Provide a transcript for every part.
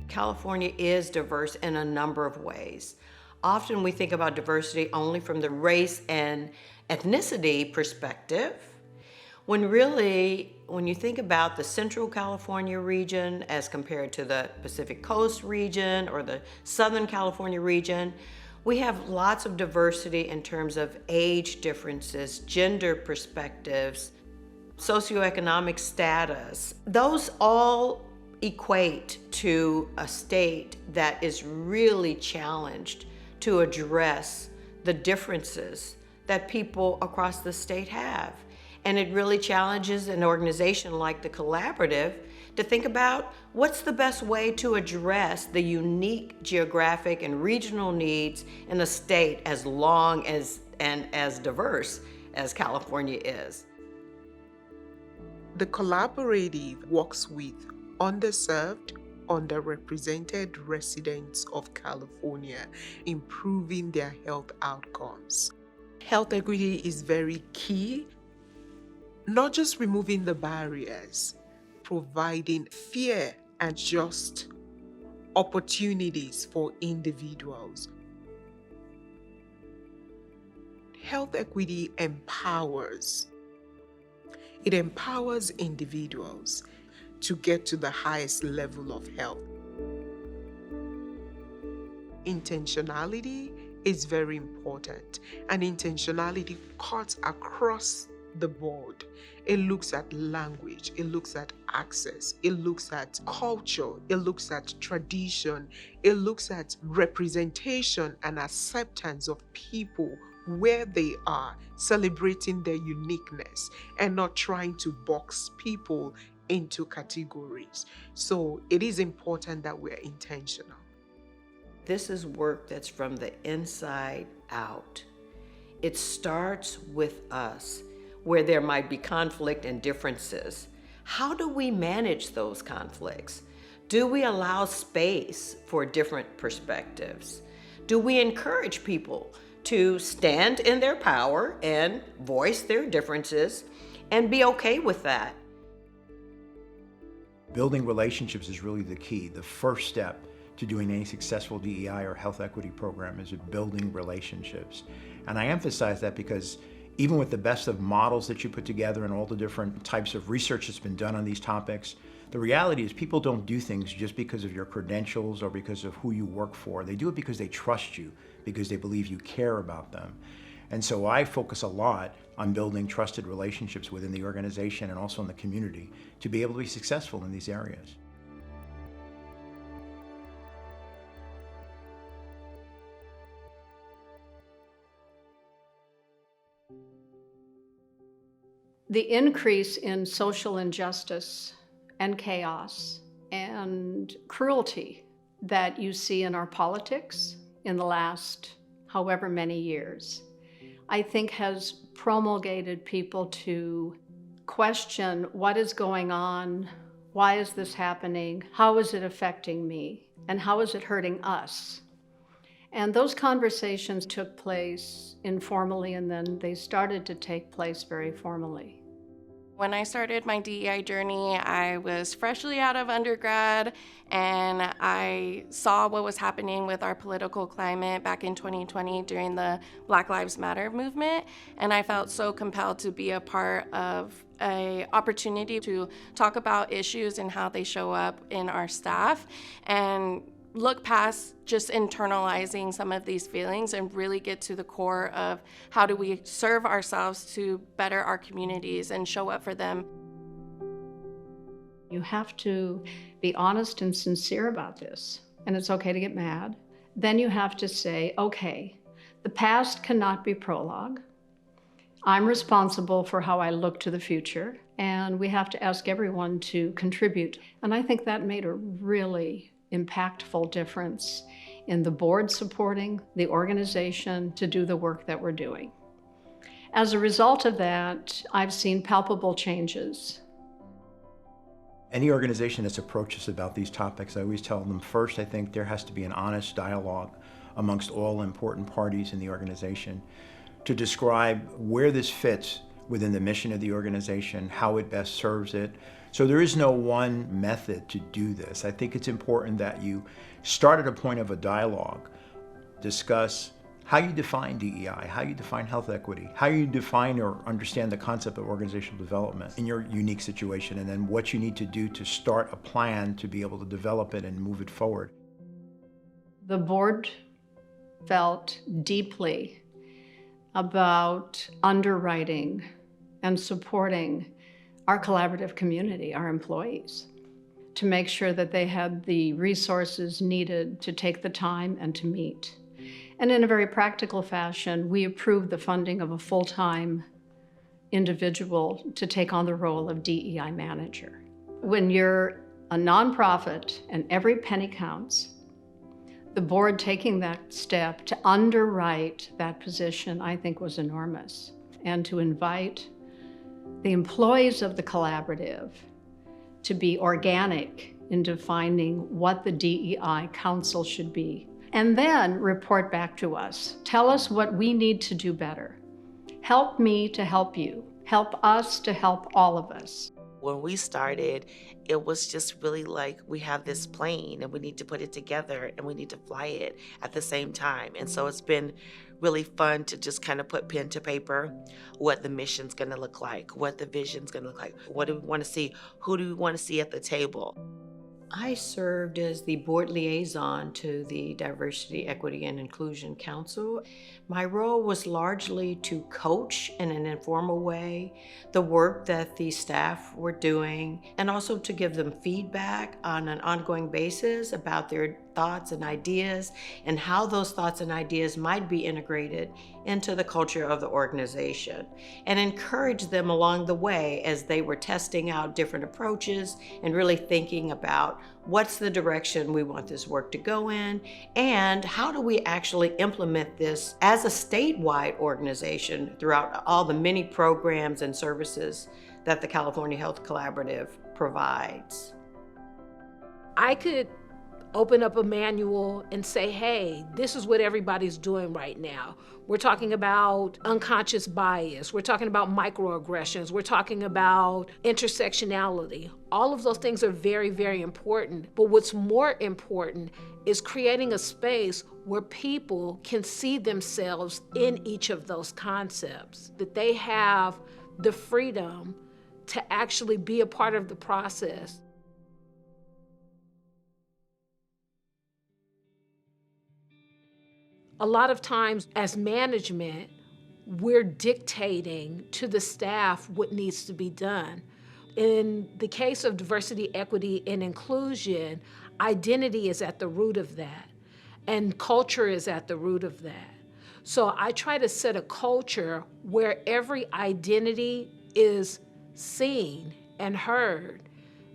California is diverse in a number of ways. Often we think about diversity only from the race and ethnicity perspective, when really, when you think about the Central California region as compared to the Pacific Coast region or the Southern California region, we have lots of diversity in terms of age differences, gender perspectives, socioeconomic status. Those all equate to a state that is really challenged to address the differences that people across the state have. And it really challenges an organization like the Collaborative to think about what's the best way to address the unique geographic and regional needs in a state as long as and as diverse as California is. The Collaborative works with underserved, underrepresented residents of California, improving their health outcomes. Health equity is very key, not just removing the barriers, providing fair and just opportunities for individuals. Health equity empowers. It empowers individuals to get to the highest level of health. Intentionality is very important, and intentionality cuts across the board. It looks at language, it looks at access, it looks at culture, it looks at tradition, it looks at representation and acceptance of people where they are, celebrating their uniqueness and not trying to box people into categories. So it is important that we're intentional. This is work that's from the inside out. It starts with us, where there might be conflict and differences. How do we manage those conflicts? Do we allow space for different perspectives? Do we encourage people to stand in their power and voice their differences and be okay with that? Building relationships is really the key. The first step to doing any successful DEI or health equity program is building relationships. And I emphasize that because even with the best of models that you put together and all the different types of research that's been done on these topics, the reality is people don't do things just because of your credentials or because of who you work for. They do it because they trust you, because they believe you care about them. And so I focus a lot on building trusted relationships within the organization and also in the community to be able to be successful in these areas. The increase in social injustice and chaos and cruelty that you see in our politics in the last however many years, I think has promulgated people to question what is going on, why is this happening, how is it affecting me, and how is it hurting us? And those conversations took place informally, and then they started to take place very formally. When I started my DEI journey, I was freshly out of undergrad, and I saw what was happening with our political climate back in 2020 during the Black Lives Matter movement, and I felt so compelled to be a part of an opportunity to talk about issues and how they show up in our staff, and look past just internalizing some of these feelings and really get to the core of how do we serve ourselves to better our communities and show up for them. You have to be honest and sincere about this, and it's okay to get mad. Then you have to say, okay, the past cannot be prologue. I'm responsible for how I look to the future, and we have to ask everyone to contribute. And I think that made a really impactful difference in the board supporting the organization to do the work that we're doing. As a result of that, I've seen palpable changes. Any organization that's approached us about these topics, I always tell them first, I think there has to be an honest dialogue amongst all important parties in the organization to describe where this fits within the mission of the organization, how it best serves it. So there is no one method to do this. I think it's important that you start at a point of a dialogue, discuss how you define DEI, how you define health equity, how you define or understand the concept of organizational development in your unique situation, and then what you need to do to start a plan to be able to develop it and move it forward. The board felt deeply about underwriting and supporting our collaborative community, our employees, to make sure that they had the resources needed to take the time and to meet. And in a very practical fashion, we approved the funding of a full-time individual to take on the role of DEI manager. When you're a nonprofit and every penny counts, the board taking that step to underwrite that position, I think, was enormous. And to invite the employees of the collaborative to be organic in defining what the DEI council should be. And then report back to us. Tell us what we need to do better. Help me to help you. Help us to help all of us. When we started, it was just really like we have this plane and we need to put it together and we need to fly it at the same time. And so it's been really fun to just kind of put pen to paper what the mission's going to look like, what the vision's going to look like, what do we want to see, who do we want to see at the table. I served as the board liaison to the Diversity, Equity, and Inclusion Council. My role was largely to coach in an informal way the work that the staff were doing, and also to give them feedback on an ongoing basis about their thoughts and ideas and how those thoughts and ideas might be integrated into the culture of the organization, and encourage them along the way as they were testing out different approaches and really thinking about what's the direction we want this work to go in, and how do we actually implement this as a statewide organization throughout all the many programs and services that the California Health Collaborative provides. I could open up a manual and say, hey, this is what everybody's doing right now. We're talking about unconscious bias. We're talking about microaggressions. We're talking about intersectionality. All of those things are very, very important. But what's more important is creating a space where people can see themselves in each of those concepts, that they have the freedom to actually be a part of the process. A lot of times as management, we're dictating to the staff what needs to be done. In the case of diversity, equity, and inclusion, identity is at the root of that, and culture is at the root of that. So I try to set a culture where every identity is seen and heard.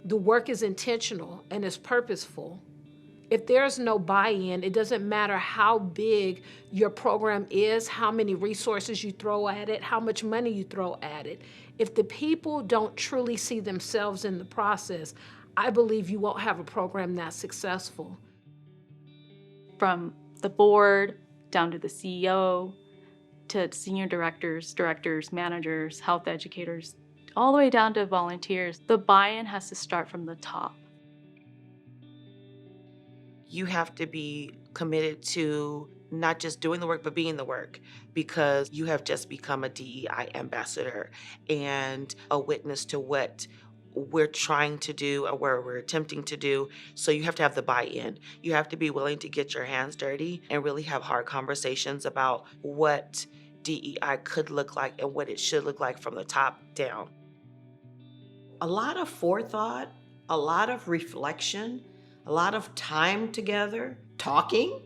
The work is intentional and is purposeful. If there's no buy-in, it doesn't matter how big your program is, how many resources you throw at it, how much money you throw at it. If the people don't truly see themselves in the process, I believe you won't have a program that's successful. From the board down to the CEO, to senior directors, managers, health educators, all the way down to volunteers, the buy-in has to start from the top. You have to be committed to not just doing the work, but being the work, because you have just become a DEI ambassador and a witness to what we're trying to do or where we're attempting to do. So you have to have the buy-in. You have to be willing to get your hands dirty and really have hard conversations about what DEI could look like and what it should look like from the top down. A lot of forethought, a lot of reflection, a lot of time together, talking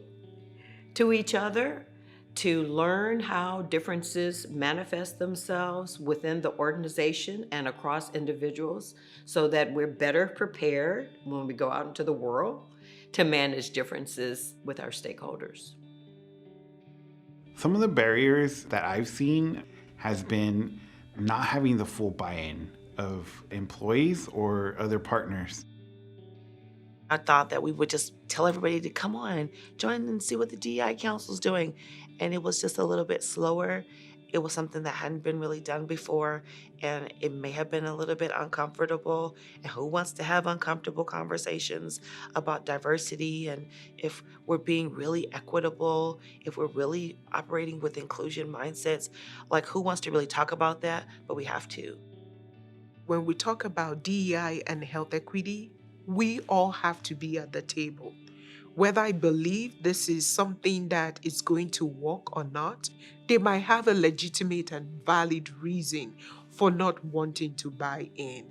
to each other to learn how differences manifest themselves within the organization and across individuals so that we're better prepared when we go out into the world to manage differences with our stakeholders. Some of the barriers that I've seen has been not having the full buy-in of employees or other partners. I thought that we would just tell everybody to come on, join and see what the DEI Council is doing. And it was just a little bit slower. It was something that hadn't been really done before, and it may have been a little bit uncomfortable. And who wants to have uncomfortable conversations about diversity, and if we're being really equitable, if we're really operating with inclusion mindsets? Like, who wants to really talk about that? But we have to. When we talk about DEI and health equity, we all have to be at the table. Whether I believe this is something that is going to work or not, they might have a legitimate and valid reason for not wanting to buy in.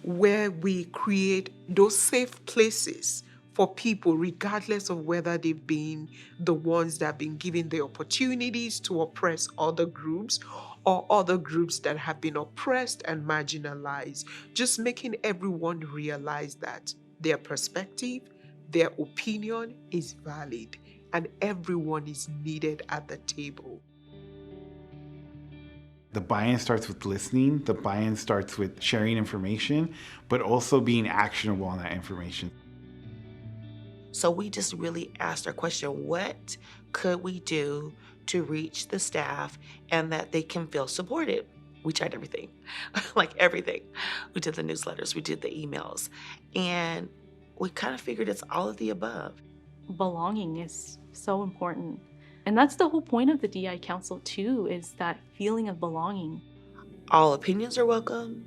Where we create those safe places for people, regardless of whether they've been the ones that have been given the opportunities to oppress other groups or other groups that have been oppressed and marginalized, just making everyone realize that their perspective, their opinion is valid, and everyone is needed at the table. The buy-in starts with listening. The buy-in starts with sharing information, but also being actionable on that information. So we just really asked our question, what could we do to reach the staff and that they can feel supported? We tried everything, like everything. We did the newsletters, we did the emails, and we kind of figured it's all of the above. Belonging is so important. And that's the whole point of the DEI Council too, is that feeling of belonging. All opinions are welcome.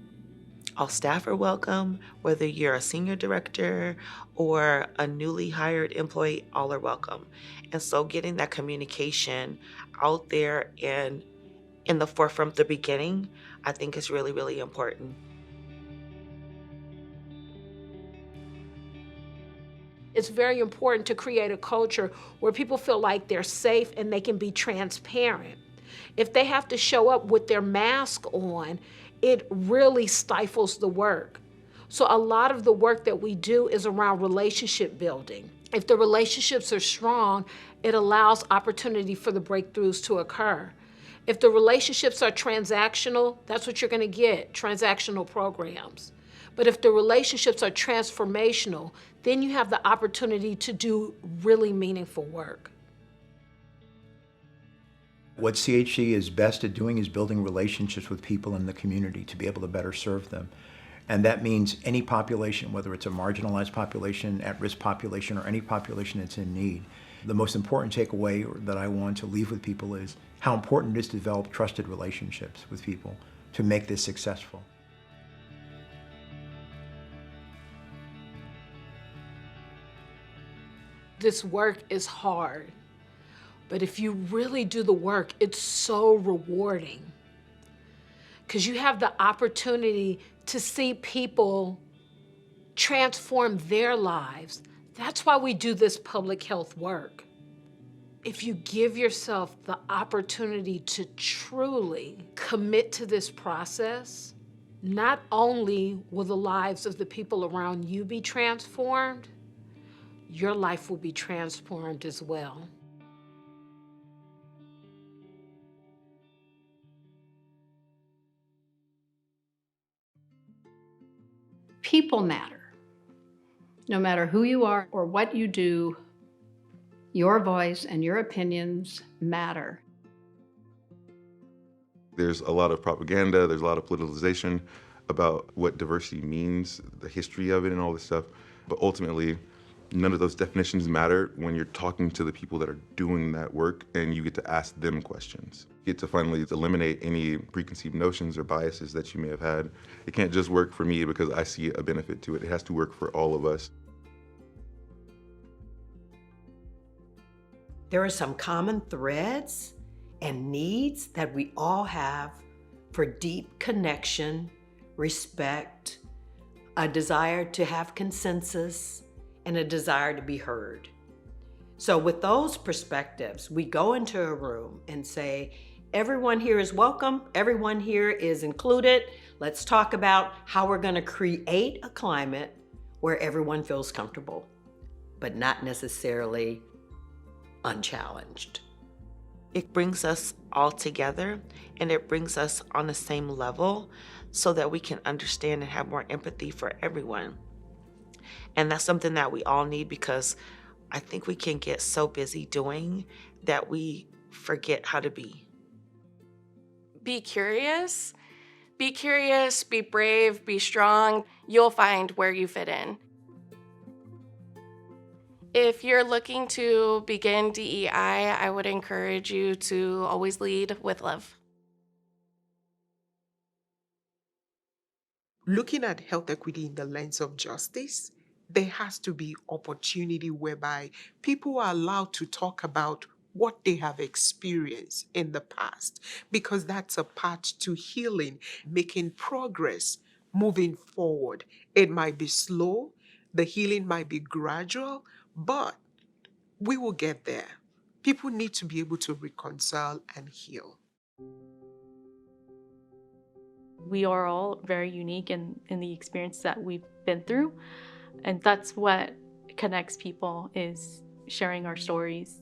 All staff are welcome. Whether you're a senior director or a newly hired employee, all are welcome. And so getting that communication out there and in the forefront, the beginning, I think is really, really important. It's very important to create a culture where people feel like they're safe and they can be transparent. If they have to show up with their mask on, it really stifles the work. So a lot of the work that we do is around relationship building. If the relationships are strong, it allows opportunity for the breakthroughs to occur. If the relationships are transactional, that's what you're going to get, transactional programs. But if the relationships are transformational, then you have the opportunity to do really meaningful work. What CHC is best at doing is building relationships with people in the community to be able to better serve them. And that means any population, whether it's a marginalized population, at-risk population, or any population that's in need. The most important takeaway that I want to leave with people is how important it is to develop trusted relationships with people to make this successful. This work is hard, but if you really do the work, it's so rewarding. Because you have the opportunity to see people transform their lives. That's why we do this public health work. If you give yourself the opportunity to truly commit to this process, not only will the lives of the people around you be transformed, your life will be transformed as well. People matter. No matter who you are or what you do, your voice and your opinions matter. There's a lot of propaganda, there's a lot of politicization about what diversity means, the history of it and all this stuff. But ultimately, none of those definitions matter when you're talking to the people that are doing that work and you get to ask them questions. You get to finally eliminate any preconceived notions or biases that you may have had. It can't just work for me because I see a benefit to it. It has to work for all of us. There are some common threads and needs that we all have for deep connection, respect, a desire to have consensus, and a desire to be heard. So with those perspectives, we go into a room and say, everyone here is welcome, everyone here is included. Let's talk about how we're going to create a climate where everyone feels comfortable, but not necessarily unchallenged. It brings us all together and it brings us on the same level so that we can understand and have more empathy for everyone. And that's something that we all need, because I think we can get so busy doing that we forget how to be. be curious. Be curious, be brave, be strong. You'll find where you fit in. If you're looking to begin DEI, I would encourage you to always lead with love. Looking at health equity in the lens of justice, there has to be opportunity whereby people are allowed to talk about what they have experienced in the past, because that's a path to healing, making progress, moving forward. It might be slow, the healing might be gradual, but we will get there. People need to be able to reconcile and heal. We are all very unique in the experience that we've been through. And that's what connects people, is sharing our stories.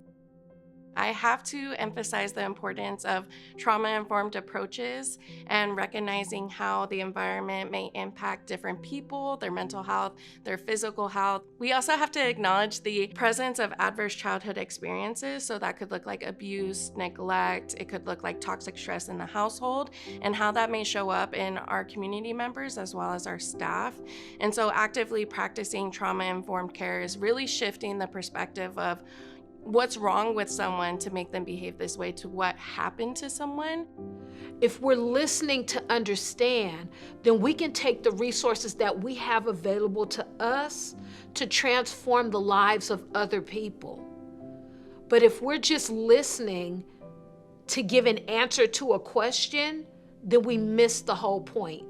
I have to emphasize the importance of trauma-informed approaches and recognizing how the environment may impact different people, their mental health, their physical health. We also have to acknowledge the presence of adverse childhood experiences. So that could look like abuse, neglect, it could look like toxic stress in the household, and how that may show up in our community members as well as our staff. And so actively practicing trauma-informed care is really shifting the perspective of what's wrong with someone to make them behave this way to what happened to someone. If we're listening to understand, then we can take the resources that we have available to us to transform the lives of other people. But if we're just listening to give an answer to a question, then we miss the whole point.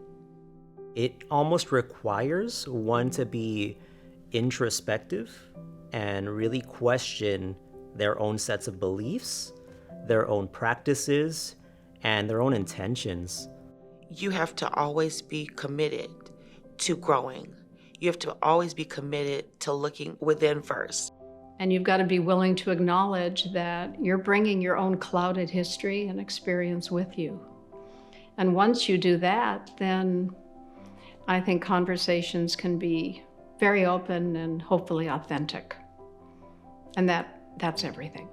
It almost requires one to be introspective and really question their own sets of beliefs, their own practices, and their own intentions. You have to always be committed to growing. You have to always be committed to looking within first. And you've got to be willing to acknowledge that you're bringing your own clouded history and experience with you. And once you do that, then I think conversations can be very open and hopefully authentic. And that's everything.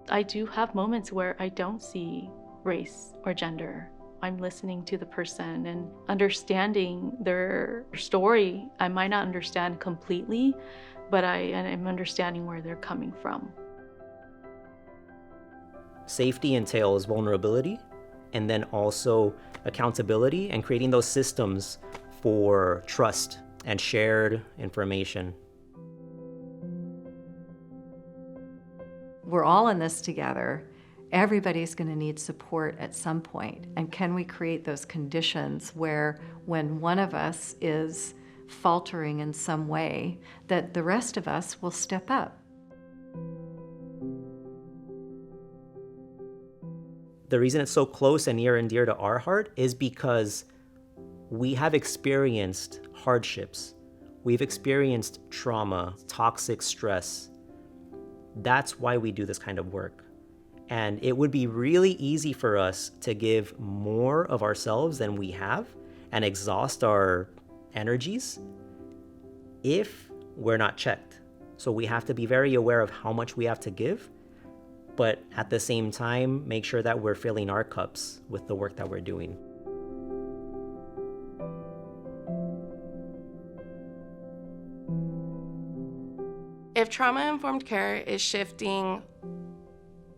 I do have moments where I don't see race or gender. I'm listening to the person and understanding their story. I might not understand completely, but I am understanding where they're coming from. Safety entails vulnerability, and then also accountability and creating those systems for trust and shared information. We're all in this together. Everybody's going to need support at some point. And can we create those conditions where when one of us is faltering in some way, that the rest of us will step up? The reason it's so close and near and dear to our heart is because we have experienced hardships. We've experienced trauma, toxic stress. That's why we do this kind of work. And it would be really easy for us to give more of ourselves than we have and exhaust our energies if we're not checked. So we have to be very aware of how much we have to give, but at the same time, make sure that we're filling our cups with the work that we're doing. If trauma-informed care is shifting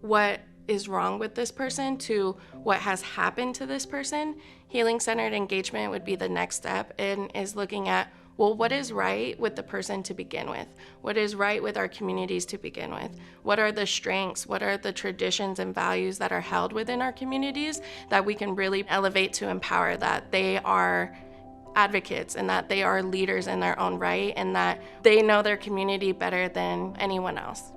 what is wrong with this person to what has happened to this person, healing-centered engagement would be the next step, and is looking at, well, what is right with the person to begin with? What is right with our communities to begin with? What are the strengths? What are the traditions and values that are held within our communities that we can really elevate to empower, that they are advocates and that they are leaders in their own right and that they know their community better than anyone else.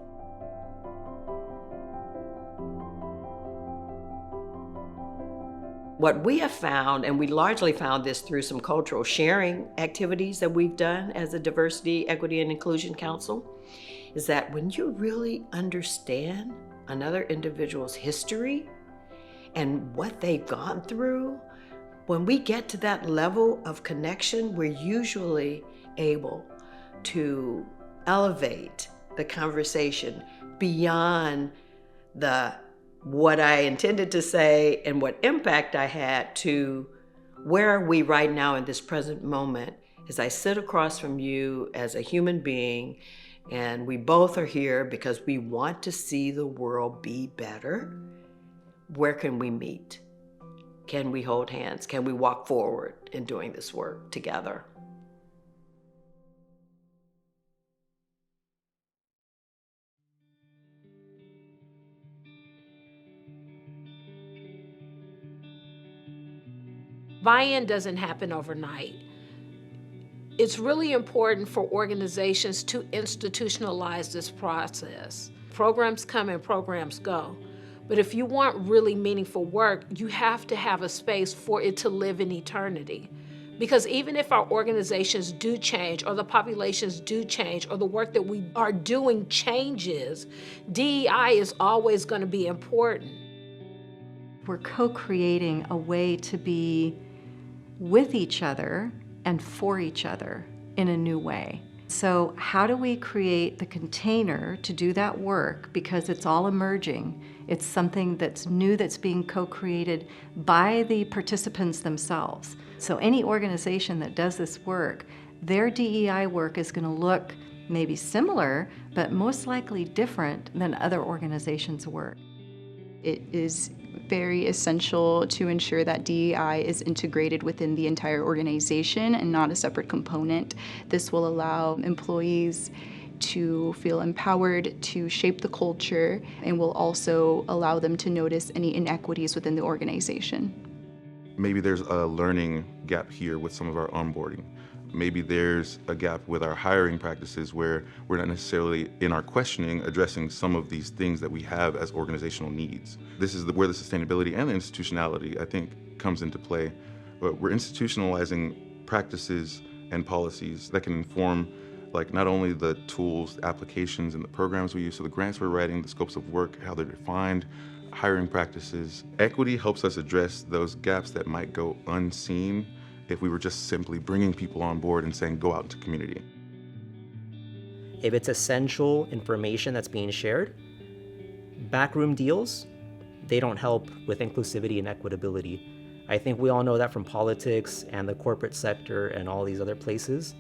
What we have found, and we largely found this through some cultural sharing activities that we've done as a Diversity, Equity, and Inclusion Council, is that when you really understand another individual's history and what they've gone through, when we get to that level of connection, we're usually able to elevate the conversation beyond the what I intended to say and what impact I had to where are we right now in this present moment as I sit across from you as a human being, and we both are here because we want to see the world be better. Where can we meet? Can we hold hands? Can we walk forward in doing this work together? Buy-in doesn't happen overnight. It's really important for organizations to institutionalize this process. Programs come and programs go. But if you want really meaningful work, you have to have a space for it to live in eternity. Because even if our organizations do change, or the populations do change, or the work that we are doing changes, DEI is always going to be important. We're co-creating a way to be with each other and for each other in a new way. So how do we create the container to do that work? Because it's all emerging. It's something that's new that's being co-created by the participants themselves. So any organization that does this work, their DEI work is going to look maybe similar, but most likely different than other organizations' work. It is very essential to ensure that DEI is integrated within the entire organization and not a separate component. This will allow employees to feel empowered to shape the culture and will also allow them to notice any inequities within the organization. Maybe there's a learning gap here with some of our onboarding. Maybe there's a gap with our hiring practices where we're not necessarily in our questioning addressing some of these things that we have as organizational needs. This is where the sustainability and the institutionality, I think, comes into play. But we're institutionalizing practices and policies that can inform not only the tools, the applications, and the programs we use, so the grants we're writing, the scopes of work, how they're defined, hiring practices. Equity helps us address those gaps that might go unseen if we were just simply bringing people on board and saying, go out into community. If it's essential information that's being shared, backroom deals, they don't help with inclusivity and equitability. I think we all know that from politics and the corporate sector and all these other places.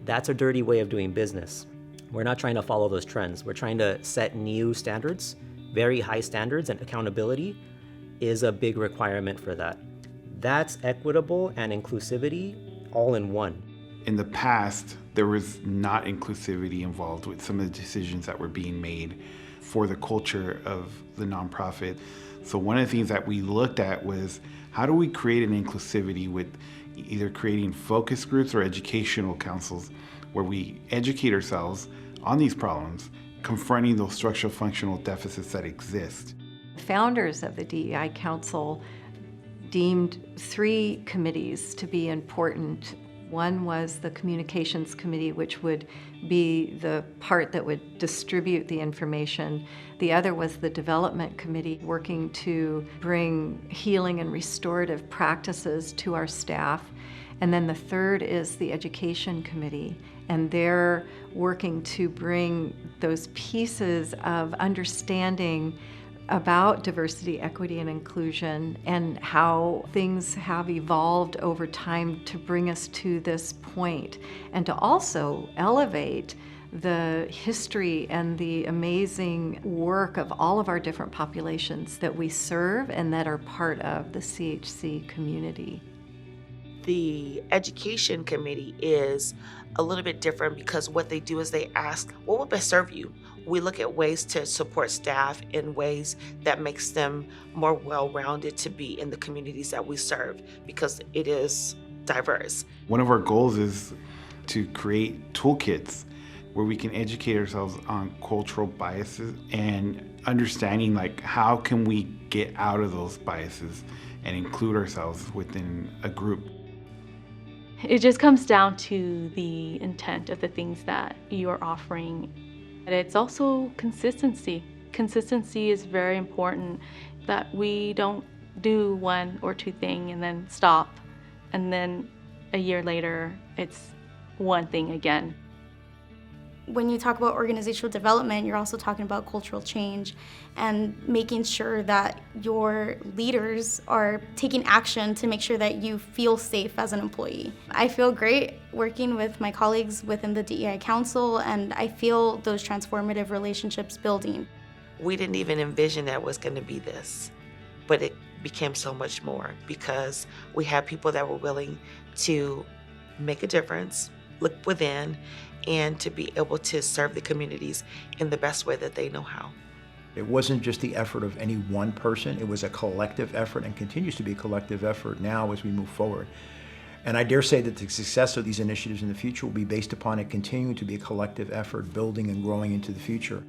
That's a dirty way of doing business. We're not trying to follow those trends. We're trying to set new standards, very high standards, and accountability is a big requirement for that. That's equitable and inclusivity all in one. In the past, there was not inclusivity involved with some of the decisions that were being made for the culture of the nonprofit. So one of the things that we looked at was, how do we create an inclusivity with either creating focus groups or educational councils where we educate ourselves on these problems, confronting those structural functional deficits that exist. Founders of the DEI Council deemed 3 committees to be important. One was the Communications Committee, which would be the part that would distribute the information. The other was the Development Committee, working to bring healing and restorative practices to our staff. And then the third is the Education Committee, and they're working to bring those pieces of understanding about diversity, equity, and inclusion, and how things have evolved over time to bring us to this point, and to also elevate the history and the amazing work of all of our different populations that we serve and that are part of the CHC community. The Education Committee is a little bit different because what they do is they ask, what would best serve you? We look at ways to support staff in ways that makes them more well-rounded to be in the communities that we serve, because it is diverse. One of our goals is to create toolkits where we can educate ourselves on cultural biases and understanding how can we get out of those biases and include ourselves within a group. It just comes down to the intent of the things that you are offering. And it's also consistency. Consistency is very important, that we don't do 1 or 2 things and then stop. And then a year later, it's one thing again. When you talk about organizational development, you're also talking about cultural change and making sure that your leaders are taking action to make sure that you feel safe as an employee. I feel great working with my colleagues within the DEI Council, and I feel those transformative relationships building. We didn't even envision that it was going to be this, but it became so much more because we had people that were willing to make a difference, look within, and to be able to serve the communities in the best way that they know how. It wasn't just the effort of any one person, it was a collective effort and continues to be a collective effort now as we move forward. And I dare say that the success of these initiatives in the future will be based upon it continuing to be a collective effort, building and growing into the future.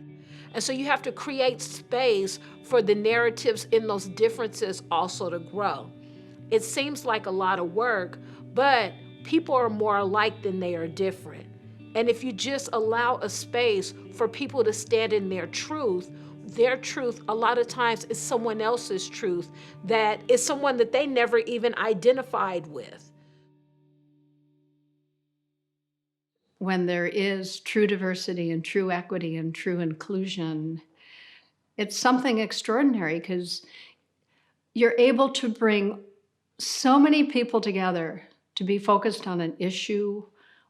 And so you have to create space for the narratives in those differences also to grow. It seems like a lot of work, but people are more alike than they are different. And if you just allow a space for people to stand in their truth a lot of times is someone else's truth that is someone that they never even identified with. When there is true diversity and true equity and true inclusion, it's something extraordinary because you're able to bring so many people together to be focused on an issue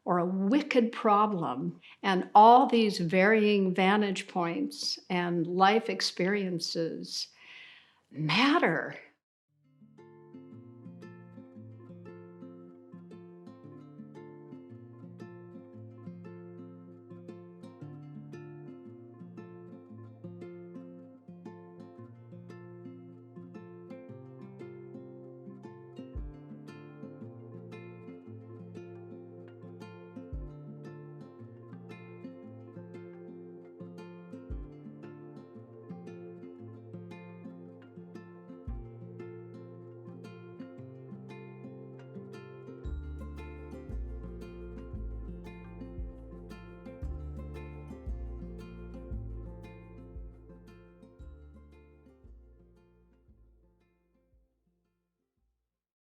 or a wicked problem, and all these varying vantage points and life experiences matter.